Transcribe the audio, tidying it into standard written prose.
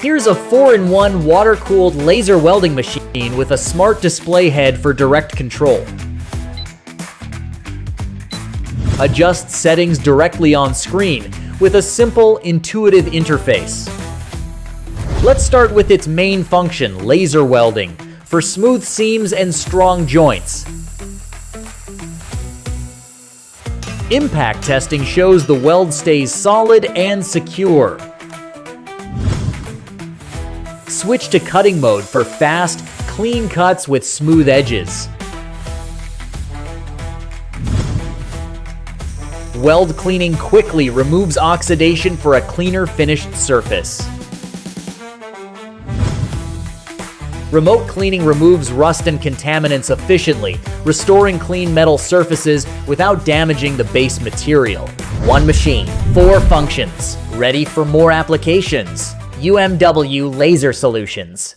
Here's a 4-in-1 water-cooled laser welding machine with a smart display head for direct control. Adjust settings directly on screen with a simple, intuitive interface. Let's start with its main function, laser welding, for smooth seams and strong joints. Impact testing shows the weld stays solid and secure. Switch to cutting mode for fast, clean cuts with smooth edges. Weld cleaning quickly removes oxidation for a cleaner finished surface. Remote cleaning removes rust and contaminants efficiently, restoring clean metal surfaces without damaging the base material. One machine, 4 functions, ready for more applications. UMW Laser Solutions.